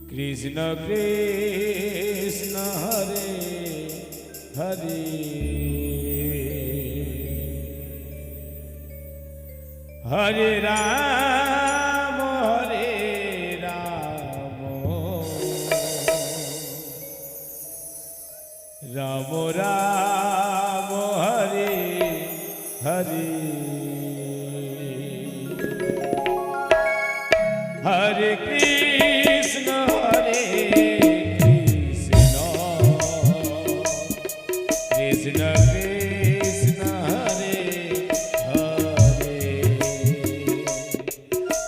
কৃষ্ণ কৃষ্ণ হরে হরে হরে রাম রাম রাম হরে হরে হরে কৃষ্ণ কৃষ্ণ কৃষ্ণ হরে হরে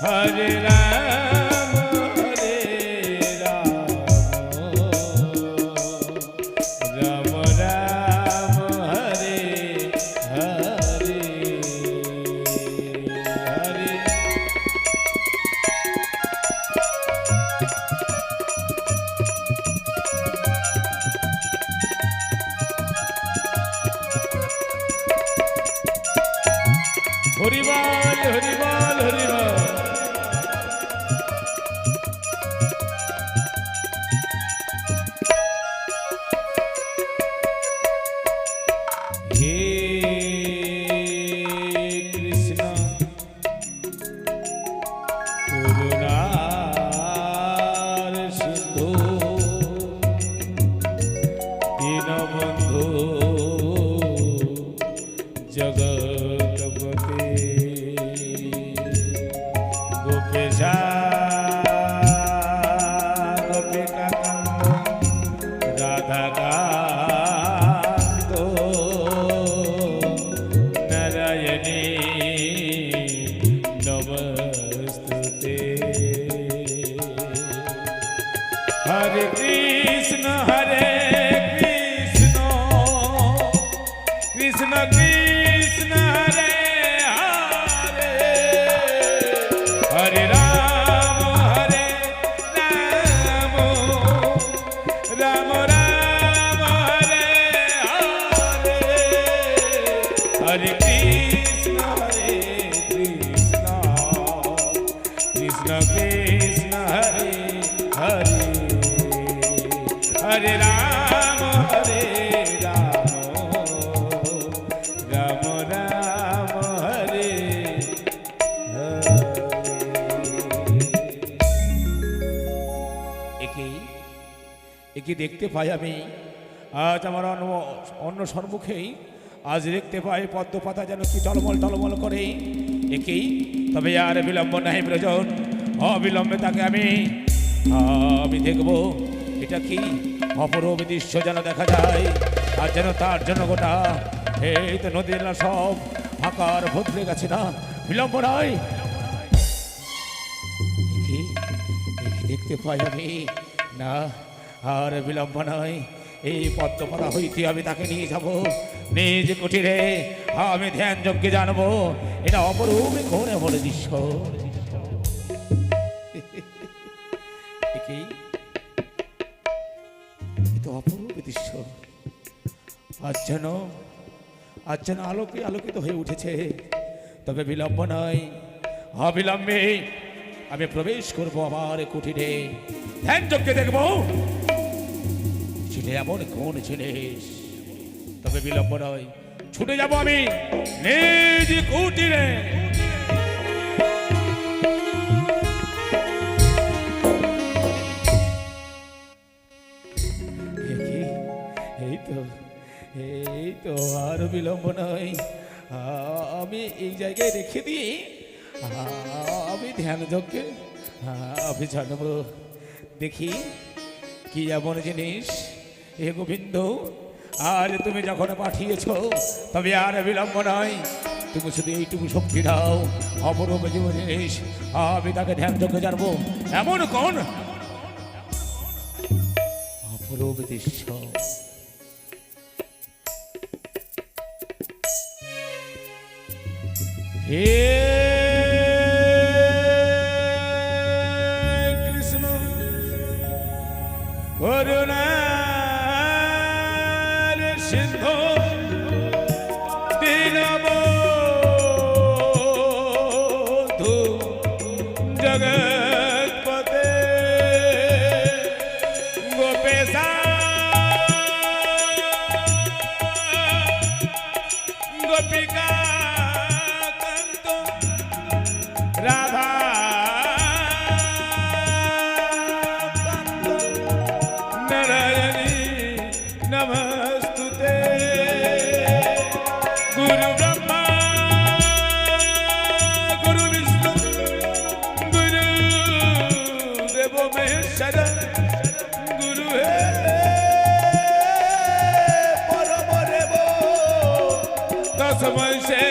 হরে রাম রাম রাম হরে হরে হরে হরিবল হরিবল হরিবল হে কৃষ্ণ করুণার সিন্ধু দীনবন্ধু জগৎপতি গোপেশা গোপিকাকান্ত রাধাকান্ত নারায়ণী নমস্তুতে হরে কৃষ্ণ কৃষ্ণ কৃষ্ণ কৃষ্ণ হরে হরে হরে রাম রাম রাম হরে হরে হরে কৃষ্ণ কৃষ্ণ কৃষ্ণ হরে হরে হরে রাম রাম রাম হরে হরে একে দেখতে পাই আমি আজ আমার অন্য সম্মুখেই আজ দেখতে পাই পদ্ম পাতা যেন কি টলমল টলমল করে একেই তবে আর বিলম্ব নাই প্রয়োজন অবিলম্বে তাকে আমি দেখব এটা কি অপরূপ দৃশ্য যেন দেখা যায় আর যেন তার জন্য গোটা এই তো নদীর না সব আকার বদলে গেছে না বিলম্ব নয় দেখতে পাই আমি না আর বিলম্ব নয় এই পদ্মপাতা হইতে আমি তাকে নিয়ে যাব নিজ কুটিরে আমি ধ্যান যজ্ঞে জানবো এটা অপরূপ ঘরে বলে দৃশ্য অপরূপ দৃশ্য আজ যেন আলোকে আলোকিত হয়ে উঠেছে তবে বিলম্ব নয় অবিলম্বে আমি প্রবেশ করবো আমার কুটিরে ধ্যান যজ্ঞে দেখবো ছেলে এমন কোন জিনিস তবে বিলম্ব নয় ছুটে যাব আমি নিজ কুটিরে এই তো আর বিলম্ব নয় আমি এই জায়গায় রেখে দিই আমি ধ্যান যজ্ঞে আমি জানবো দেখি কি এমন জিনিস হে গোবিন্দ আর তুমি যখন পাঠিয়েছ তবে আর বিলম্ব নয় তুমি শুধু এইটুকু শক্তি দাও অপরূপ জীবন জিনিস আমি তাকে ধ্যান যজ্ঞে জানবো এমন কোন অপরূপ দৃশ্য হে কৃষ্ণ করুণার সিন্ধু দীনবন্ধু জগৎপতে नमस्तुते गुरु ब्रह्मा गुरु विष्णु गुरु देव महेश्वर गुरु हे परम देव तस्मै से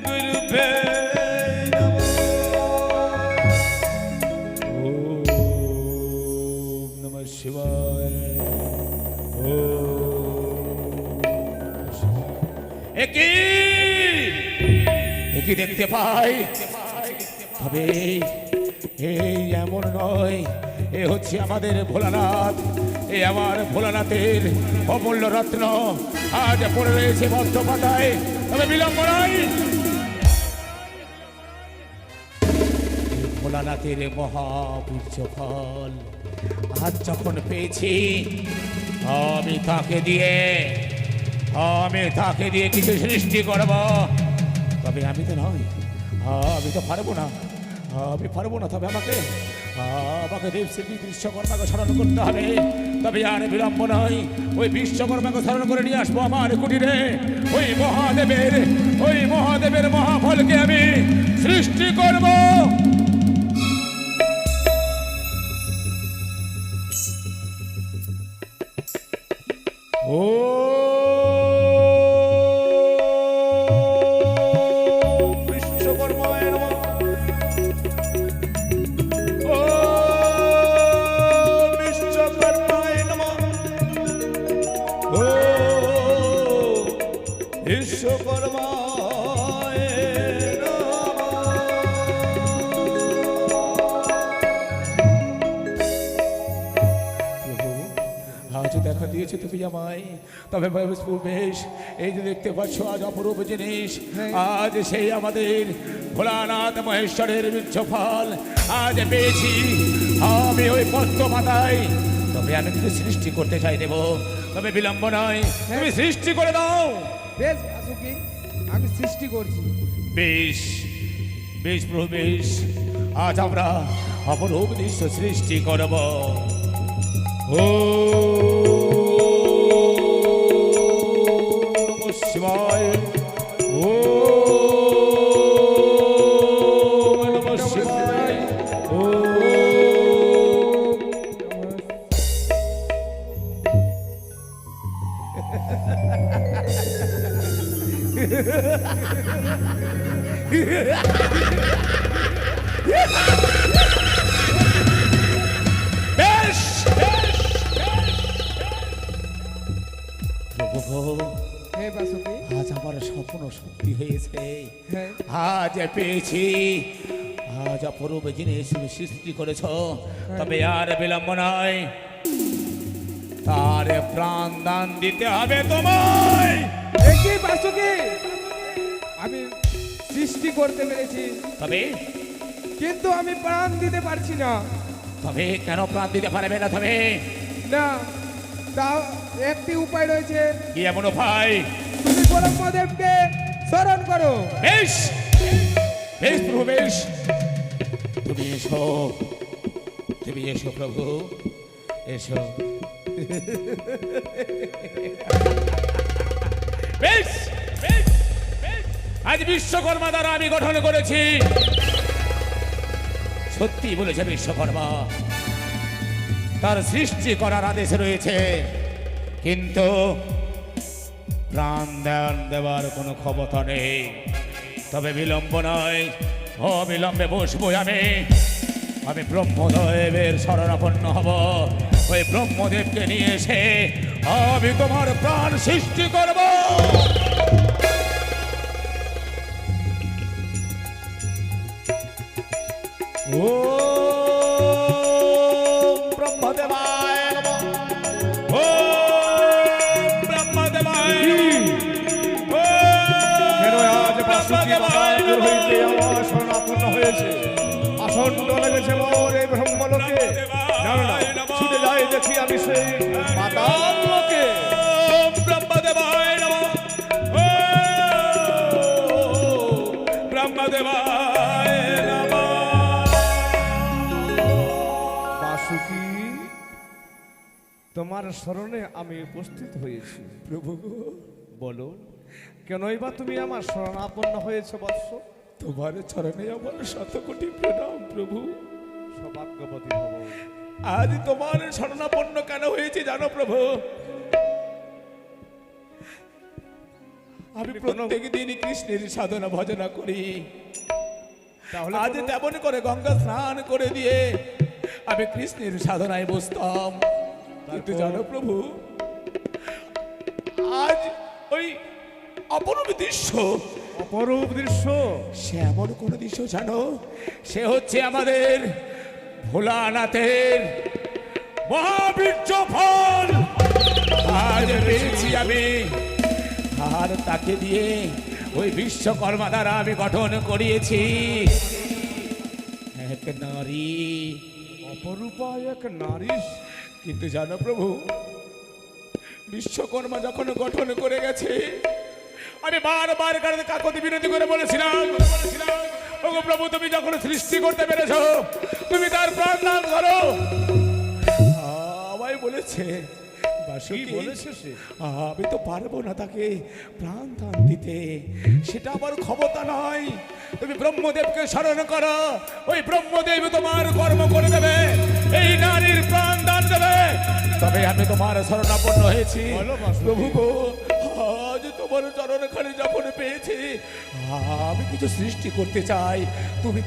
गुरुभ्यो नमः शिवाय একই দেখতে পাই, তবে এই এমন নয়, এ হচ্ছে আমাদের ভোলানাথ। এ আমার ভোলানাথের অমূল্য রত্ন আজ পড়ে রয়েছে বদ্ধ পাতায়। তবে বিলম্ব নয়, ভোলানাথের মহাবীর্য ফল আজ যখন পেয়েছি, আমি তাকে দিয়ে কিছু সৃষ্টি করব। তবে আমি তো নয়, আমি তো পারবো না, তবে আমাকে দেবশিল্পী বিশ্বকর্মাকে স্মরণ করতে হবে। তবে আর বিলম্ব নয়, ওই বিশ্বকর্মাকে স্মরণ করে নিয়ে আসবো আমার কুটিরে। ওই মহাদেবের মহাফলকে আমি সৃষ্টি করব। ও বিশ্বকর্মায় নমঃ, ও বিশ্বকর্মায় নমঃ, ও বিশ্বকর্মায় আজ দেখা দিয়েছে তুমি আমায়। তবে বেশ, এই যে দেখতে পাচ্ছ আজ অপরূপ জিনিস, আজ সেই আমাদের ভোলানাথ মহেশ্বরের বৃক্ষফল আজ পেয়েছি আমি ওই পদ্ম পাতায়। তবে আমি কিছু সৃষ্টি করতে চাই দেব, তবে বিলম্ব নয়, তুমি সৃষ্টি করে দাও। বেশ বাসুকি, আমি সৃষ্টি করছি। বেশ প্রভু বেশ, আজ আমরা অপরূপ দৃশ্য সৃষ্টি করব। ও নমঃ শিবায়, ও নমঃ শিবায়, ও বেশ হ্যাঁ বাসুকি, আজ আমার স্বপ্ন সত্যি হয়েছে। হ্যাঁ আজ পেয়েছি, আজ অপরূপ জিনিস তুমি সৃষ্টি করেছ। তবে আর বিলম্ব নয়, তার প্রাণ দান দিতে হবে তোমায়। একই বাসুকি, আমি সৃষ্টি করতে পেরেছি, তবে কিন্তু আমি প্রাণ দিতে পারছি না। তবে কেন প্রাণ দিতে পারবে না? তবে না, তাও একটি উপায় রয়েছে। কি এমন উপায়? তুমি ব্রহ্মদেবকে স্মরণ করো। বেশ প্রভু বেশ, তুমি এসো প্রভু, এসো। বেশ, আজ বিশ্বকর্মা দ্বারা আমি গঠন করেছি। সত্যি বলেছে বিশ্বকর্মা, তার সৃষ্টি করার আদেশ রয়েছে, কিন্তু প্রাণ দান দেওয়ার কোনো ক্ষমতা নেই। তবে বিলম্ব নয়, অবিলম্বে বসবো আমি ব্রহ্মদেবের শরণাপন্ন হব। ওই ব্রহ্মদেবকে নিয়ে এসে আমি তোমার প্রাণ সৃষ্টি করব। ও ব্রহ্মদেবায় নমঃ, ও ব্রহ্মদেবায় নমঃ, ও ব্রহ্মদেবায় নমঃ। আমার শরণাপন্ন হয়েছে, আসন্ন লেগেছে মোর এই ব্রহ্মলোকে। ছুটে যাই দেখি আমি সেই পাতাল লোকে। ব্রহ্মদেবায় নমঃ, ও ব্রহ্মদেবায় নমঃ। বাসুকি, তোমার স্মরণে আমি উপস্থিত হয়েছি। প্রভু গো, বলো কেনই বা তুমি আমার শরণাপন্ন হয়েছে বৎস? তোমার চরণে আমার শত কোটি প্রণাম প্রভু। সৌভাগ্যবতী হব। আজ তোমার শরণাপন্ন কেন হয়েছে জানো প্রভু? আমি প্রত্যেক দিন কৃষ্ণের সাধনা ভজনা করি। তাহলে আজ তেমন করে গঙ্গা স্নান করে দিয়ে আমি কৃষ্ণের সাধনায় বসতাম, কিন্তু জানো প্রভু আজ ওই অপরূপ দৃশ্য, অপরূপ দৃশ্য। সে এমন কোন দৃশ্য জানো? সে হচ্ছে আমাদের ভোলানাথের মহাবীর্য ফল আজ পেয়েছি আমি, আর তাকে দিয়ে ওই বিশ্বকর্মা দ্বারা আমি গঠন করিয়েছি এক নারী, অপরূপা এক নারী। কিন্তু জানো প্রভু বিশ্বকর্মা যখন গঠন করে গেছে আমি বারবার কাকতি বিনতি করে বলেছিলাম, ওগো প্রভু তুমি যখন সৃষ্টি করতে পেরেছো তুমি তার প্রাণ দান করো। আমায় বলেছে কি বাসুকি, বলেছে সে? আমি তো পারবো না তাকে প্রাণ দান দিতে, সেটা আমার ক্ষমতা নয়। তুমি ব্রহ্মদেবকে স্মরণ করো, ওই ব্রহ্মদেব তোমার কর্ম করে দেবে, এই নারীর প্রাণ দান দেবে। তবে আমি তোমার শরণাপন্ন হয়েছি বলো বাসুকি। প্রভু গো, আজ তোমার চরণখানি যখন পেয়েছি আমি কিছু সৃষ্টি করতে চাই, তুমি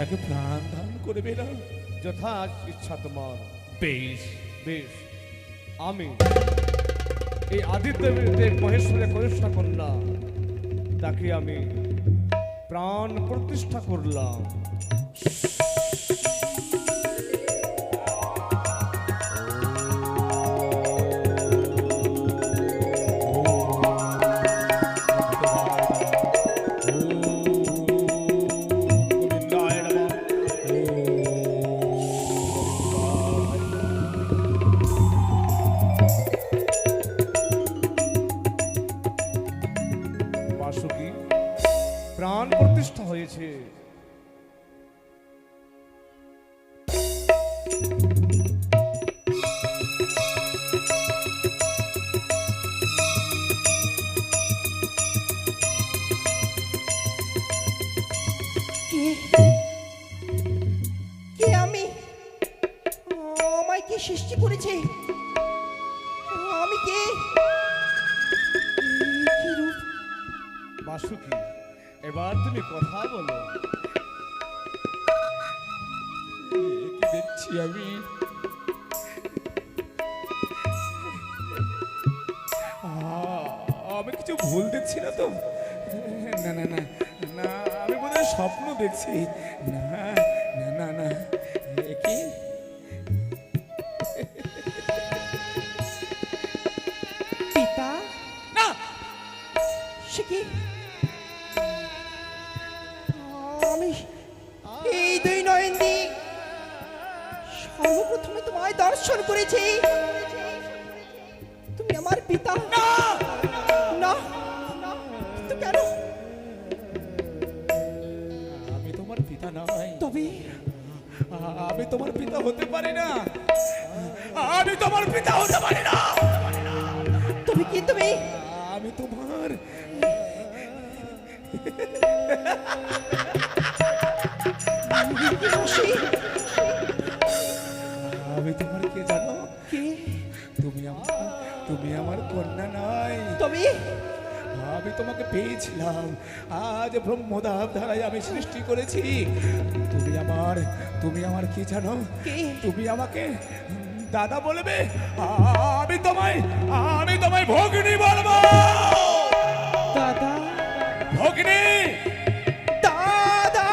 তাকে প্রাণ দান করবে না? যথা ইচ্ছা তোমার। বেশ বেশ, আমি এই আদিত্যদেব মহেশ্বরের কনিষ্ঠা কন্যা তাকে আমি প্রাণ প্রতিষ্ঠা করলাম। বাসুকি প্রাণ প্রতিষ্ঠা হয়েছে। কে কে আমি? আমায় কে সৃষ্টি করেছে? আমি কে? কি রূপ? বাসুকি এবার তুমি কথা বলো। কি দেখছি আমি? আমি কিছু ভুল দেখছি না তো? না না না না, আমি বোধহয় স্বপ্ন দেখছি। না না না না, এ কি? পিতা? না, সে কি? আমি এই দুই নয়ন দিয়ে সর্বপ্রথমে তোমায় দর্শন করেছি। তুমি আমার পিতা? না না, কিন্তু কেন? আমি তোমার পিতা নয়। তবে আমি তোমার পিতা হতে পারি না, আমি তোমার পিতা হতে পারি না। তবে কি তুমি? আমি তোমার হাসি? আমি তোমার কে জানো? কে? তুমি আমার কন্যা নয়। তবে আমি তোমাকে পেয়েছিলাম, আজ ব্রহ্মদাব ধারায় আমি সৃষ্টি করেছি। তুমি আমার কি জানো? কে? তুমি আমাকে দাদা বলবে, আমি তোমায় ভগিনী বলবো। দাদা? ভগিনী, দাদা?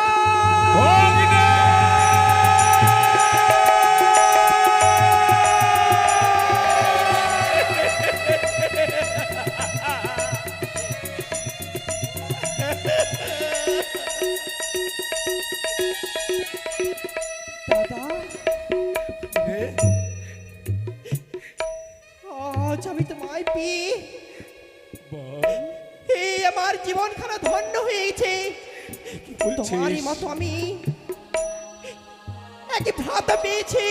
ভগিনী। দাদা, আজ আমি তোমায় পেয়ে বল, এই আমার জীবনখানা ধন্য হয়েছে। কি বলছিস? তোমারই মতো আমি একই ভ্রাতা পেয়েছি।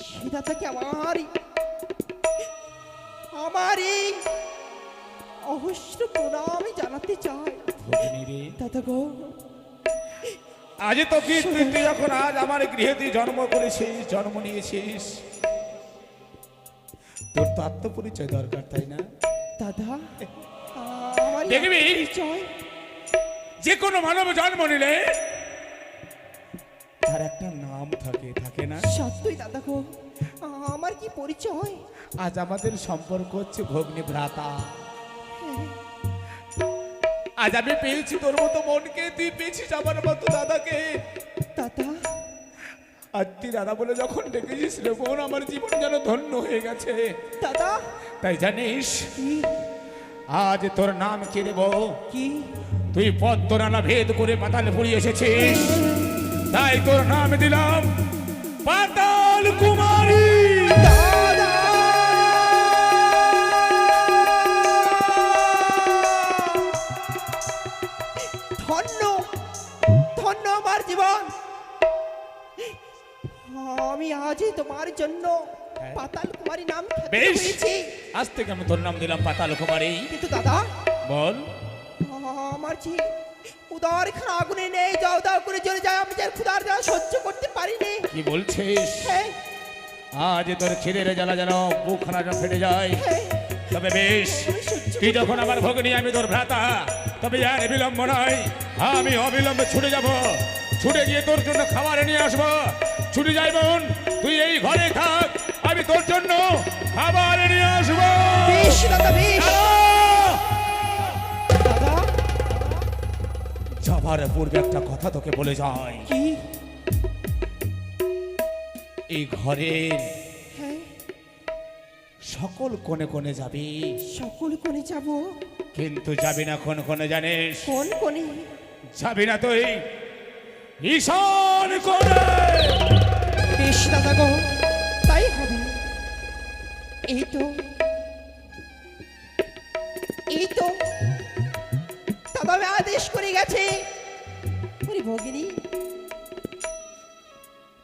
সেই দাদাকে আমারই অহস্র প্রণাম জানাতে চাই। ভগিনী রে, দাদা গো, আজ তো কি তুই যখন আজ আমার গৃহে তুই জন্ম করেছিস, জন্ম নিয়েছিস, তোর তো আত্মপরিচয় দরকার, তাই না? দাদা আমার দেখবি? পরিচয় যে কোনো মানব জন্ম নিলে তার একটা নাম থাকে, থাকে না? সত্যই দাদা গো, আমার কি পরিচয়? আজ আমাদের সম্পর্ক হচ্ছে ভগ্নী ভ্রাতা। আজ আমি পেয়েছি তোর মতো মনকে, তুই পেয়েছিস আমার মতো দাদাকে। দাদা আর তুই দাদা বলে যখন ডেকেছিস রে বোন, আমার জীবন যেন ধন্য হয়ে গেছে। দাদা তাই জানিস কি আজ তোর নাম কি দেব? কি তুই পদ্মরানা ভেদ করে পাতালে পুরি এসেছিস, তাই তোর নাম দিলাম পাতাল কুমারী। দাদা ধন্য ধন্য আমার জীবন, আমি আজই তোমার জন্য পাতাল কুমারী নাম খ্যাত বেশ, হয়েছি। আজ থেকে আমি তোর নাম দিলাম পাতাল কুমারী। কিন্তু দাদা বল। আমার যে উদার খানা আগুনে নেই, দাও দাও করে জ্বলে যায়, আমি যে ক্ষুধার জ্বালা সহ্য করতে পারিনি। কি বলছিস? হ্যাঁ আজ তোর খিদের জ্বালা যেন বুকখানা যেন ফেটে যায়। হ্যাঁ তবে বেশ, আমি সহ্য তুই যখন আমার ভগিনী, আমি তোর ভ্রাতা, তবে আর বিলম্ব নয়, আমি অবিলম্বে ছুটে যাব, ছুটে গিয়ে তোর জন্য খাবার নিয়ে আসবো। ছুটে যাই বোন, তুই এই ঘরে থাক, আমি তোর জন্য খাবার নিয়ে আসবো। বেশ দাদা বেশ। দাদা যাবার পূর্বে একটা কথা তোকে বলে যায়, কি? এই ঘরের হ্যাঁ সকল কোণে কোণে যাবি, সকল কোণে যাব। কিন্তু যাবি না কোন কোণে জানিস? কোন কোণে? যাবি না তুই ঈশান কোণে। বেশ দাদা গো, তাই হবে। এই তো এই তো দাদা আমি আদেশ করে গেছে, ওরে ভগিনী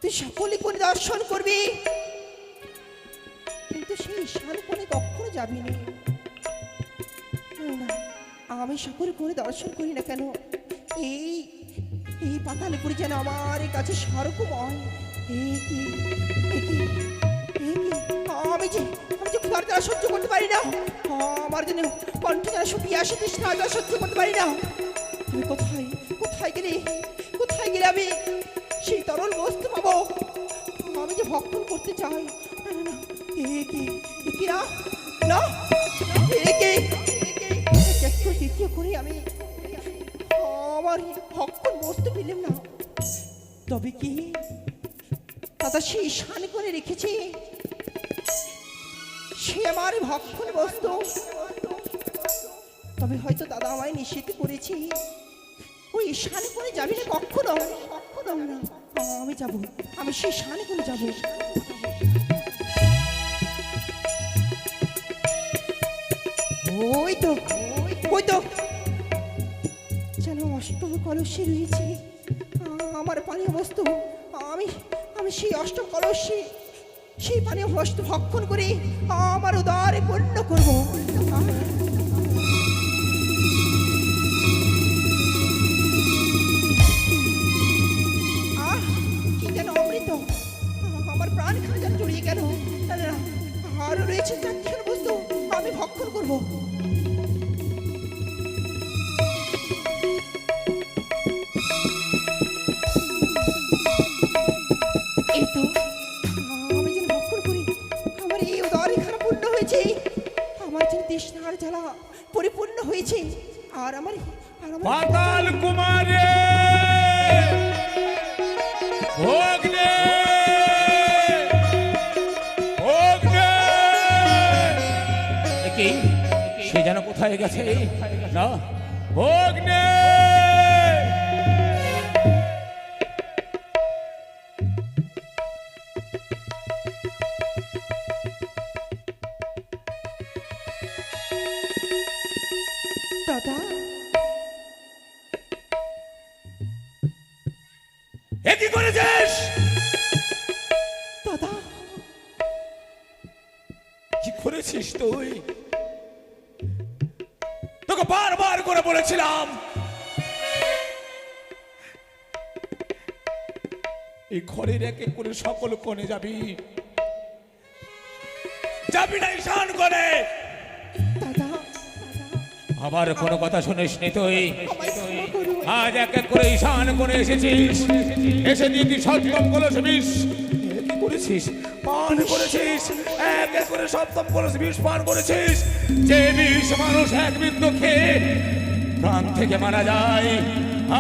তুই সকলে করে দর্শন করবি, কিন্তু সেই ঈশান কোণে কখনো যাবি না। না, আমি সকলে করে দর্শন করি না কেন, এই এই পাতালপুরি যেন আমার কাছে স্বর্গময়। আমি যে ক্ষুধার দ্বারা সহ্য করতে পারি না, আমার জন্য কণ্ঠ দ্বারা শুকিয়ে আসে, তৃষ্ণা দ্বারা সহ্য করতে পারি না। তুমি কোথায় কোথায় গেলে, কোথায় গেলে আমি সেই তরল বস্তু পাবো আমি যে ভক্ষণ করতে চাই? না না না, কি না না, একটু দ্বিতীয় করে আমি আমার ভক্ষণ বস্তু পেলাম না। তবে কি দাদা সেই শান করে রেখেছে, সে আমার ভক্ষণ বস্তু। তবে হয়তো দাদা আমায় নিষেধ করেছি, ওই শান করে যাবি না কখনো, কখনো না। আমি যাব, আমি সেই শান করে যাবো। ওই তো ওই তো যেন অষ্টম কলসে রয়েছে আমার পানীয় বস্তু। আমি আমি সেই অষ্টম কলসে সেই পানীয় বস্তু ভক্ষণ করে আমার উদারে পূর্ণ করবো। কি যেন অমৃত আমার প্রাণ খানা যেন জড়িয়ে গেল। আরো রয়েছে চারটি বস্তু আমি ভক্ষণ করবো। এই তো আমি যেন ভক্ষণ করি, আমার এই উদারে খানা পূর্ণ হয়েছে, আমার যেন তৃষ্ণার জ্বালা পরিপূর্ণ হয়েছে। আর আমার পাতাল কুমারী ভগ্নী, ভগ্নী। কি সে যেন কোথায় গেছে না? ভগ্নী দাদা এ কি করেছিস? করেছিস তুই? তোকে বারবার করে বলেছিলাম এই ঘরের এক এক করে সকল কোণে যাবি, যাবি না ঈশান কোণে। দাদা আবার কোনো কথা শুনিস নি তুই? আমায় ক্ষমা করুন। আজ এক এক করে ঈশান কোণে এসেছিস, এসে দিয়ে তুই সপ্তম কলস বিষ কি করেছিস? পান করেছিস, এক এক করে সপ্তম কলস বিষ পান করেছিস। যে বিষ মানুষ এক বিন্দু খেয়ে প্রাণ থেকে মারা যায়,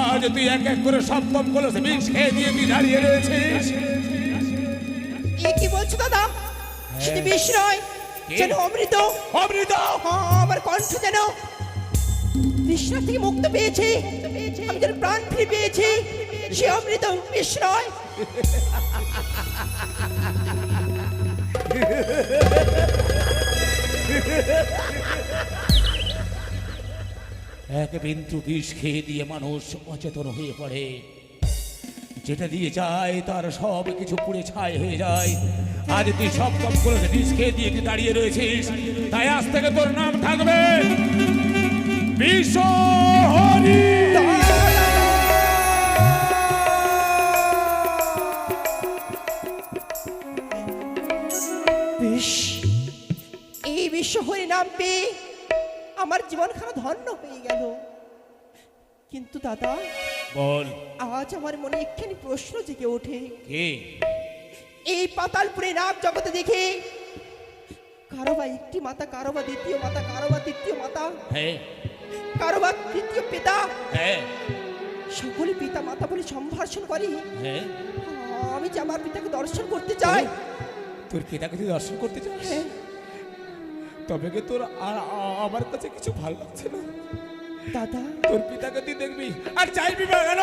আজ তুই এক এক করে সপ্তম কলস বিষ খেয়ে দিয়ে তুই দাঁড়িয়ে রয়েছিস। এ কি বলছো দাদা? সেটা বিষ নয়, যেন অমৃত। অমৃত! আমার কণ্ঠ যেন তৃষ্ণা থেকে মুক্ত পেয়েছে, আমি যেন প্রাণ ফিরে পেয়েছি। সে অমৃত, বিষ নয়। এক বিন্দু বিষ খেয়ে দিয়ে মানুষ অচেতন হয়ে পড়ে, যেটা দিয়ে যায় তার সব কিছু পুড়ে ছাই হয়ে যায়। আজ তুই সব কম করে বিষ খেয়ে দিয়ে তুই দাঁড়িয়ে রয়েছিস, তাই আজ থেকে তোর নাম থাকবে বিষহরি। বিষ, এই বিশ্ব হরি নাম পেয়ে আমার জীবনখানা ধন্য হয়ে গেল। কিন্তু দাদা, বল আজ আমার মনে একখানি প্রশ্ন জেগে ওঠে। কি? এই পাতালপুরে নাম জগতে দেখে কারো বা একটি মাতা, কারো বা দ্বিতীয় মাতা, কারো বা তৃতীয় মাতা, হ্যাঁ কারো বা তৃতীয় পিতা, হ্যাঁ সকলে পিতা মাতা বলে সম্ভাষণ করি। হ্যাঁ। আমি যে আমার পিতাকে দর্শন করতে চাই। তোর পিতাকে তুই দর্শন করতে চাস? হ্যাঁ। তবে কি তোর আর আমার কাছে কিছু ভালো লাগছে না? দাদা, তোর পিতাকে তুই দেখবি আর চাইবি বা কেন?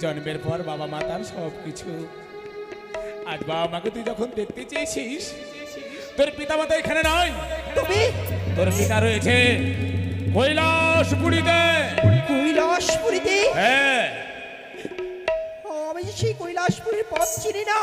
জন্মের পর বাবা মা তার সব কিছু, আজ বাবা মাকে তুই যখন দেখতে চেয়েছিস, তোর পিতা মাতা এখানে নয়, তুমি তোর পিতা রয়েছে কৈলাসপুরীতে। কৈলাসপুরীতে? হ্যাঁ, আমি যে সেই কৈলাসপুরীর পথ চিনি না।